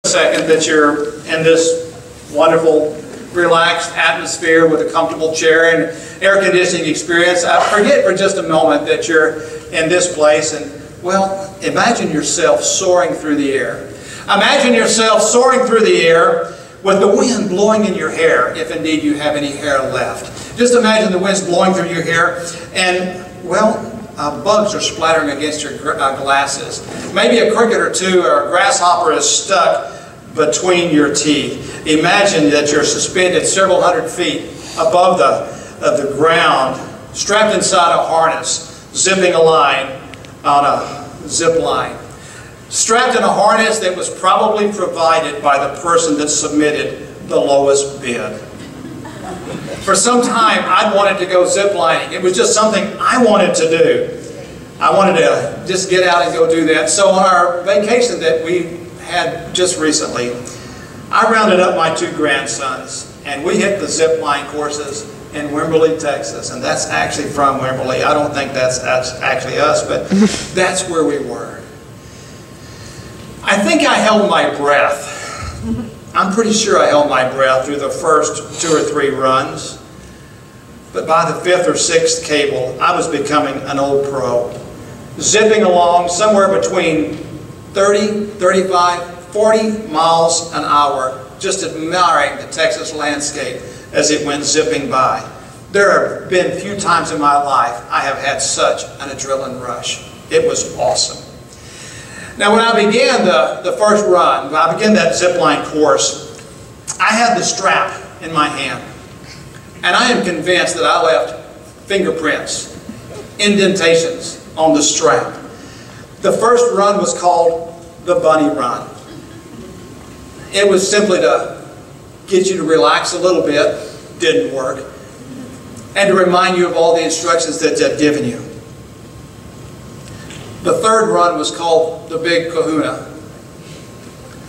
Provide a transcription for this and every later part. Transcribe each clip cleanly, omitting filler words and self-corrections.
second that you're in this wonderful, relaxed atmosphere with a comfortable chair and air conditioning experience. Forget for just a moment that you're in this place and, well, imagine yourself soaring through the air. Imagine yourself soaring through the air with the wind blowing in your hair, if indeed you have any hair left. Just imagine the wind's blowing through your hair and, well, bugs are splattering against your glasses. Maybe a cricket or two or a grasshopper is stuck between your teeth. Imagine that you're suspended several hundred feet above the ground, strapped inside a harness, zipping a line on a zip line. Strapped in a harness that was probably provided by the person that submitted the lowest bid. For some time, I'd wanted to go ziplining. It was just something I wanted to do. I wanted to just get out and go do that. So on our vacation that we had just recently, I rounded up my two grandsons, and we hit the zipline courses in Wimberley, Texas. And that's actually from Wimberley. I don't think that's actually us, but that's where we were. I think I held my breath. I'm pretty sure I held my breath through the first 2 or 3 runs. But by the 5th or 6th cable, I was becoming an old pro. Zipping along somewhere between 30, 35, 40 miles an hour, just admiring the Texas landscape as it went zipping by. There have been few times in my life I have had such an adrenaline rush. It was awesome. Now when I began the first run, when I began that zipline course, I had the strap in my hand. And I am convinced that I left fingerprints, indentations on the strap. The first run was called the bunny run. It was simply to get you to relax a little bit, didn't work, and to remind you of all the instructions that they'd given you. The third run was called the Big Kahuna.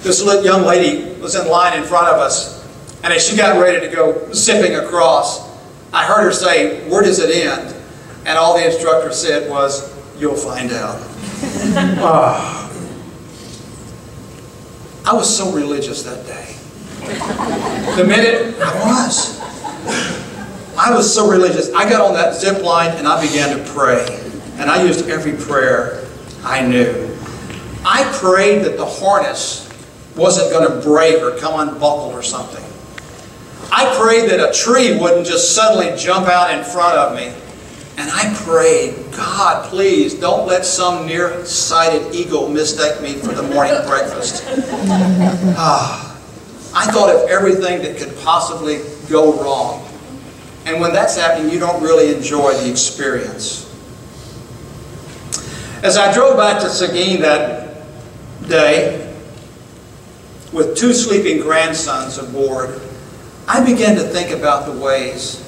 This young lady was in line in front of us, and as she got ready to go zipping across, I heard her say, "Where does it end?" And all the instructor said was, "You'll find out." Oh. I was so religious that day. The minute I was so religious. I got on that zip line and I began to pray. And I used every prayer I knew. I prayed that the harness wasn't going to break or come unbuckled or something. I prayed that a tree wouldn't just suddenly jump out in front of me. And I prayed, God, please don't let some nearsighted eagle mistake me for the morning breakfast. I thought of everything that could possibly go wrong. And when that's happening, you don't really enjoy the experience. As I drove back to Seguin that day, with 2 sleeping grandsons aboard, I began to think about the ways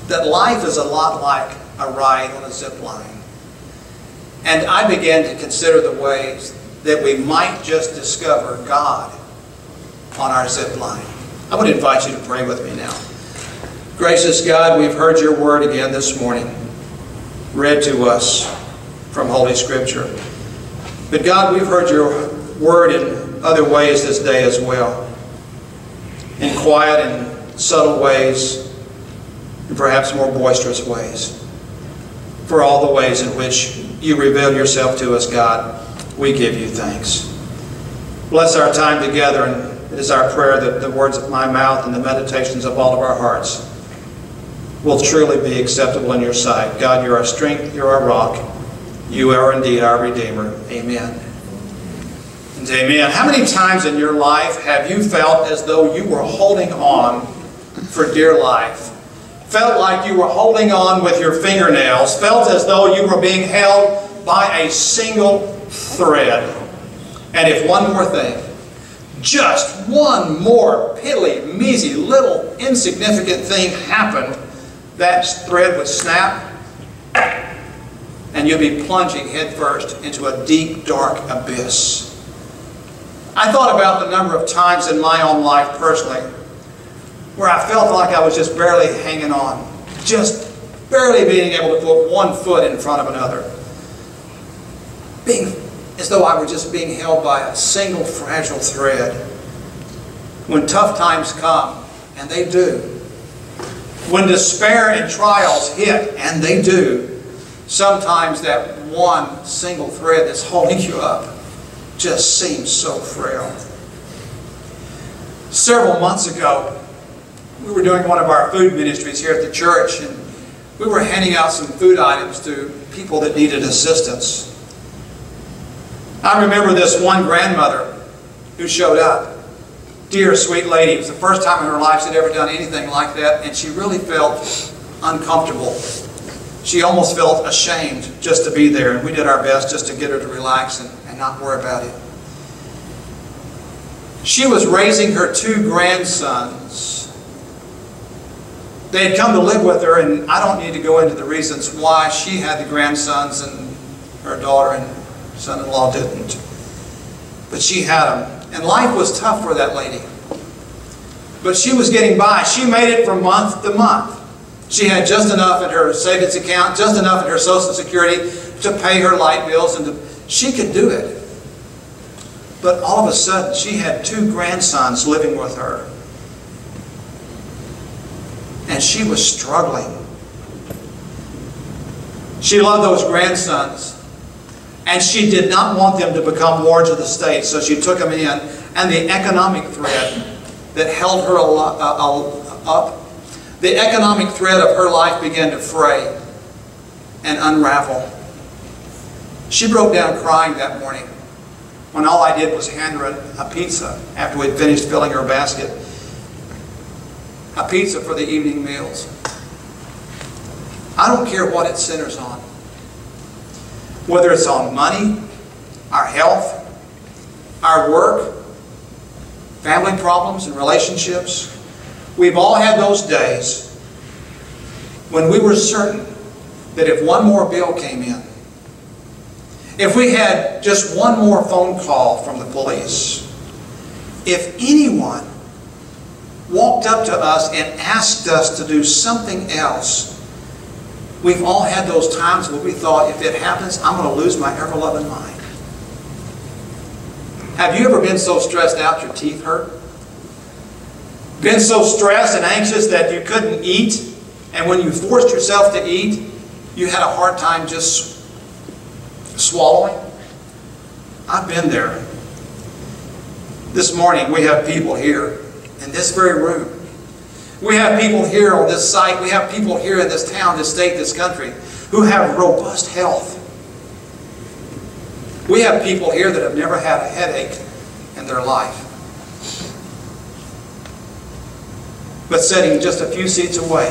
that life is a lot like a ride on a zip line. And I began to consider the ways that we might just discover God on our zip line. I would invite you to pray with me now. Gracious God, we've heard your word again this morning, read to us from Holy Scripture. But God, we've heard your word in other ways this day as well. In quiet and subtle ways, and perhaps more boisterous ways. For all the ways in which you reveal yourself to us, God, we give you thanks. Bless our time together, and it is our prayer that the words of my mouth and the meditations of all of our hearts will truly be acceptable in your sight. God, you're our strength, you're our rock. You are indeed our Redeemer. Amen. And amen. How many times in your life have you felt as though you were holding on for dear life? Felt like you were holding on with your fingernails, felt as though you were being held by a single thread. And if one more thing, just one more piddly, measly, little, insignificant thing happened, that thread would snap, and you'd be plunging headfirst into a deep, dark abyss. I thought about the number of times in my own life personally where I felt like I was just barely hanging on, just barely being able to put one foot in front of another, being as though I were just being held by a single fragile thread. When tough times come, and they do, when despair and trials hit, and they do, sometimes that one single thread that's holding you up just seems so frail. Several months ago, we were doing one of our food ministries here at the church, and we were handing out some food items to people that needed assistance. I remember this one grandmother who showed up. Dear, sweet lady. It was the first time in her life she'd ever done anything like that, and she really felt uncomfortable. She almost felt ashamed just to be there, and we did our best just to get her to relax and not worry about it. She was raising her 2 grandsons. They had come to live with her, and I don't need to go into the reasons why she had the grandsons and her daughter and son-in-law didn't. But she had them. And life was tough for that lady. But she was getting by. She made it from month to month. She had just enough in her savings account, just enough in her Social Security to pay her light bills, and she could do it. But all of a sudden, she had 2 grandsons living with her. And she was struggling. She loved those grandsons. And she did not want them to become wards of the state, so she took them in. And the economic thread that held her up, the economic thread of her life began to fray and unravel. She broke down crying that morning when all I did was hand her a pizza after we'd finished filling her basket. A pizza for the evening meals. I don't care what it centers on. Whether it's on money, our health, our work, family problems and relationships. We've all had those days when we were certain that if one more bill came in, if we had just one more phone call from the police, if anyone walked up to us and asked us to do something else, we've all had those times where we thought, if it happens, I'm going to lose my ever-loving mind. Have you ever been so stressed out your teeth hurt? Been so stressed and anxious that you couldn't eat, and when you forced yourself to eat, you had a hard time just swallowing? I've been there. This morning we have people here in this very room. We have people here on this site. We have people here in this town, this state, this country who have robust health. We have people here that have never had a headache in their life. But sitting just a few seats away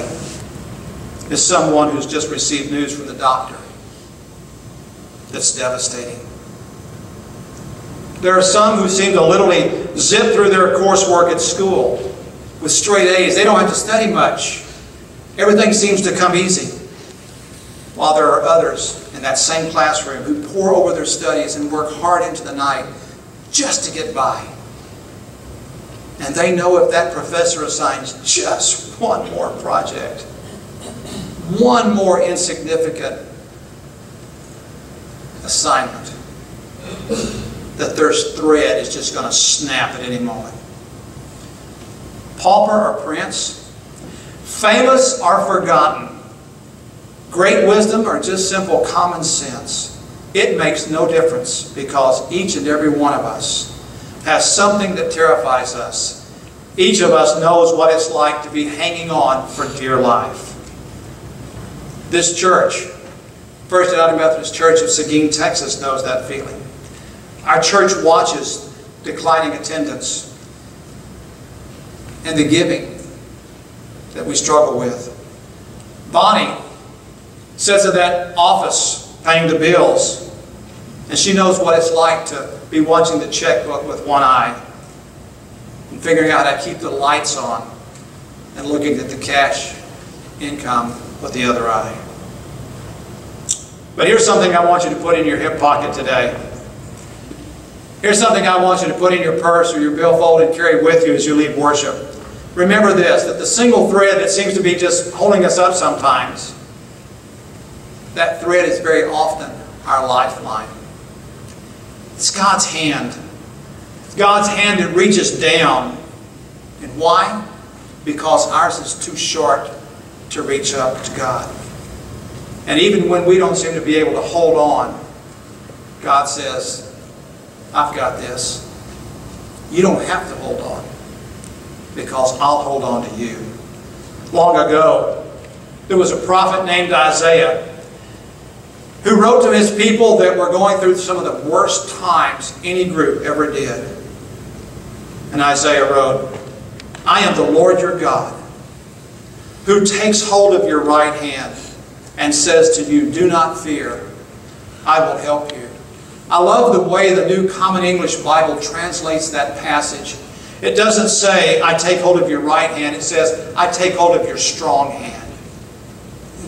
is someone who's just received news from the doctor that's devastating. There are some who seem to literally zip through their coursework at school with straight A's. They don't have to study much. Everything seems to come easy. While there are others in that same classroom who pour over their studies and work hard into the night just to get by. And they know if that professor assigns just one more project, one more insignificant assignment, that their thread is just going to snap at any moment. Pauper or prince, famous or forgotten, great wisdom or just simple common sense, it makes no difference, because each and every one of us has something that terrifies us. Each of us knows what it's like to be hanging on for dear life. This church, First United Methodist Church of Seguin, Texas, knows that feeling. Our church watches declining attendance and the giving that we struggle with. Bonnie sits in that office paying the bills, and she knows what it's like to be watching the checkbook with one eye and figuring out how to keep the lights on and looking at the cash income with the other eye. But here's something I want you to put in your hip pocket today. Here's something I want you to put in your purse or your billfold and carry with you as you leave worship. Remember this, that the single thread that seems to be just holding us up sometimes, that thread is very often our lifeline. It's God's hand. God's hand that reaches down. And why? Because ours is too short to reach up to God. And even when we don't seem to be able to hold on, God says, I've got this. You don't have to hold on, because I'll hold on to you. Long ago, there was a prophet named Isaiah who wrote to his people that were going through some of the worst times any group ever did. And Isaiah wrote, I am the Lord your God, who takes hold of your right hand and says to you, do not fear, I will help you. I love the way the New Common English Bible translates that passage. It doesn't say, I take hold of your right hand. It says, I take hold of your strong hand.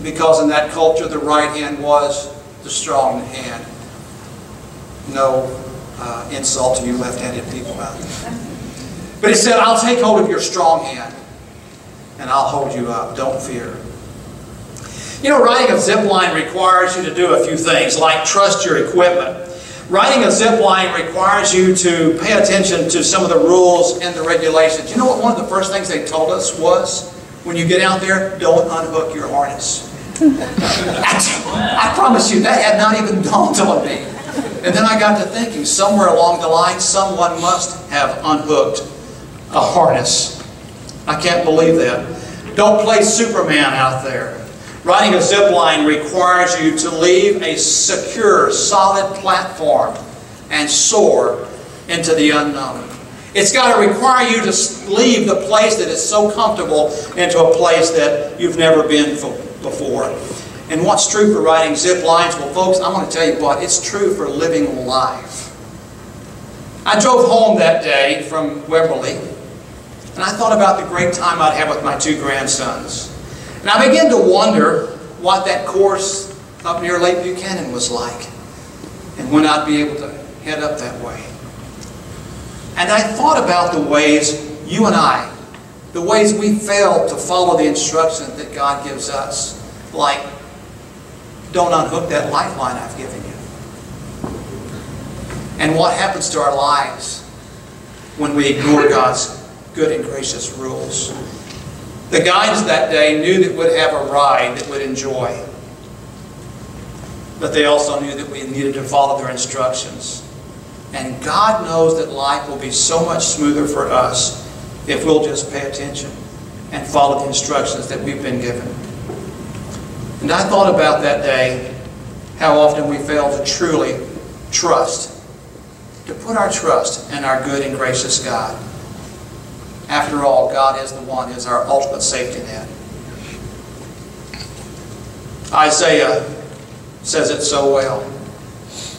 Because in that culture, the right hand was the strong hand. No insult to you left-handed people out there. But he said, I'll take hold of your strong hand, and I'll hold you up. Don't fear. You know, riding a zipline requires you to do a few things, like trust your equipment. Riding a zipline requires you to pay attention to some of the rules and the regulations. You know what one of the first things they told us was, when you get out there, don't unhook your harness. I promise you, that had not even dawned on me. And then I got to thinking, somewhere along the line, someone must have unhooked a harness. I can't believe that. Don't play Superman out there. Riding a zip line requires you to leave a secure, solid platform and soar into the unknown. It's got to require you to leave the place that is so comfortable into a place that you've never been before. And what's true for riding zip lines? Well, folks, I'm going to tell you what, it's true for living life. I drove home that day from Welborn, and I thought about the great time I'd have with my two grandsons. And I began to wonder what that course up near Lake Buchanan was like, and when I'd be able to head up that way. And I thought about the ways you and I, the ways we fail to follow the instructions that God gives us, like, don't unhook that lifeline I've given you. And what happens to our lives when we ignore God's good and gracious rules. The guides that day knew that we'd have a ride that we'd enjoy. But they also knew that we needed to follow their instructions. And God knows that life will be so much smoother for us if we'll just pay attention and follow the instructions that we've been given. And I thought about that day, how often we fail to truly trust, to put our trust in our good and gracious God. After all, God is the one who is our ultimate safety net. Isaiah says it so well.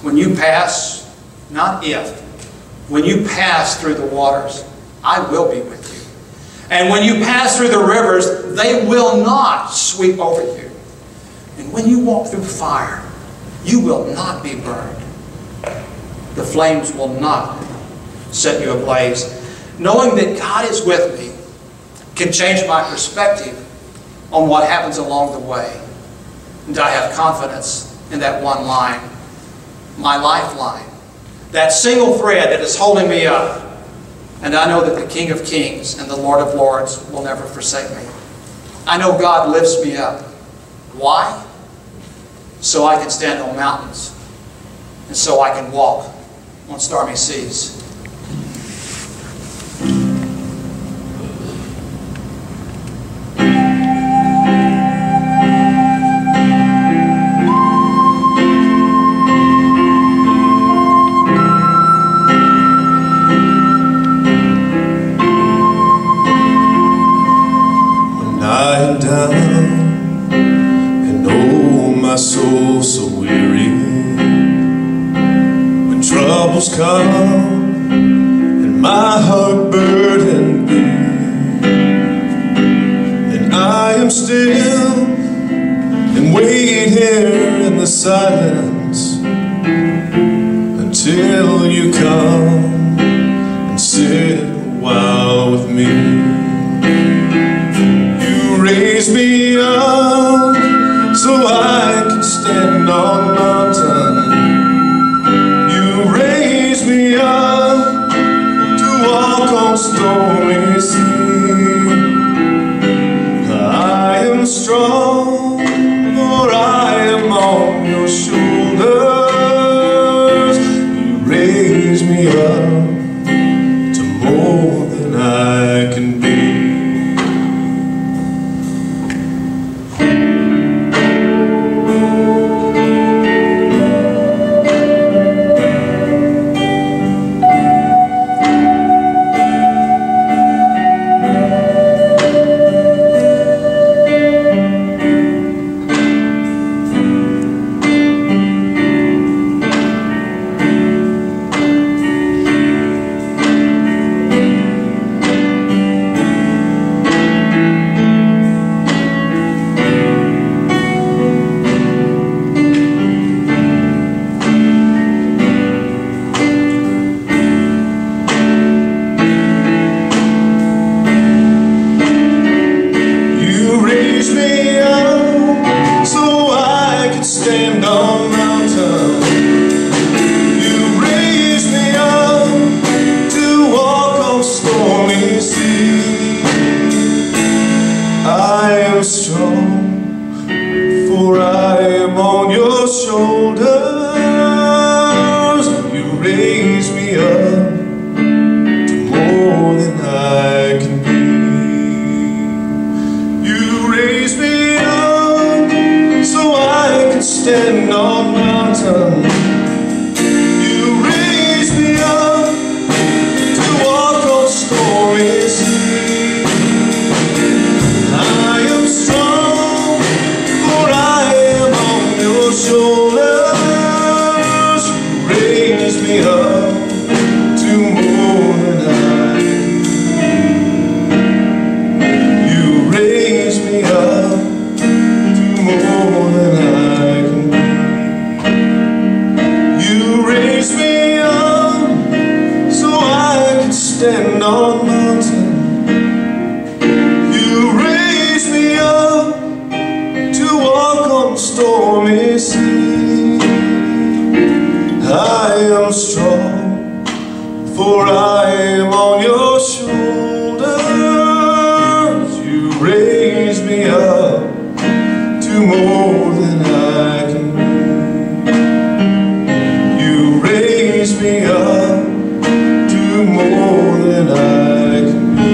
When you pass, not if, when you pass through the waters, I will be with you. And when you pass through the rivers, they will not sweep over you. And when you walk through fire, you will not be burned. The flames will not set you ablaze. Knowing that God is with me can change my perspective on what happens along the way. And I have confidence in that one line, my lifeline, that single thread that is holding me up. And I know that the King of Kings and the Lord of Lords will never forsake me. I know God lifts me up. Why? So I can stand on mountains, and so I can walk on stormy seas. My soul so weary, when troubles come stand on mountain. You raise me up to walk on stormy sea. I am strong, for I am on your shoulders. You raise me up to more than I can do. You raise me up to more than I can do.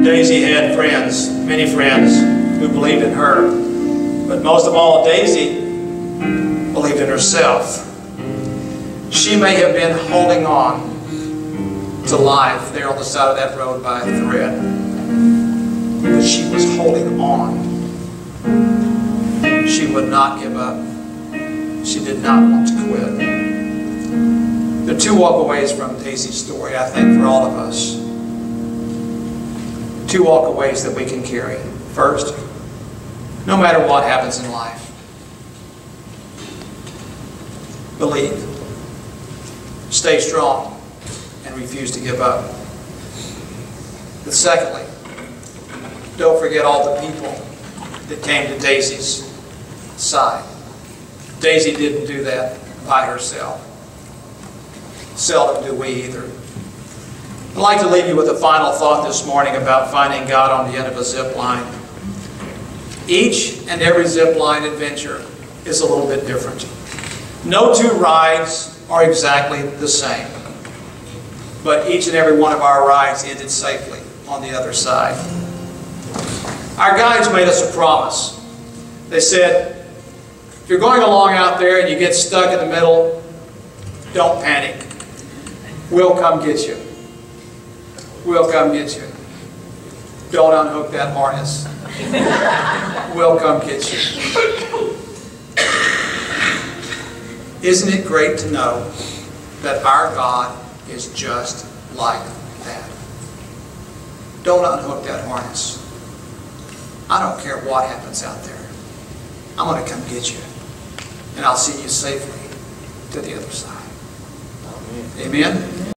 Daisy had friends, many friends, who believed in her. But most of all, Daisy believed in herself. She may have been holding on to life there on the side of that road by a thread. But she was holding on. She would not give up. She did not want to quit. There are two walkaways from Daisy's story, I think, for all of us. Two walkaways that we can carry. First, no matter what happens in life, believe, stay strong, and refuse to give up. But secondly, don't forget all the people that came to Daisy's side. Daisy didn't do that by herself. Seldom do we either. I'd like to leave you with a final thought this morning about finding God on the end of a zip line. Each and every zip line adventure is a little bit different. No two rides are exactly the same. But each and every one of our rides ended safely on the other side. Our guides made us a promise. They said, if you're going along out there and you get stuck in the middle, don't panic. We'll come get you. We'll come get you. Don't unhook that harness. We'll come get you. Isn't it great to know that our God is just like that? Don't unhook that harness. I don't care what happens out there. I'm going to come get you. And I'll see you safely to the other side. Amen?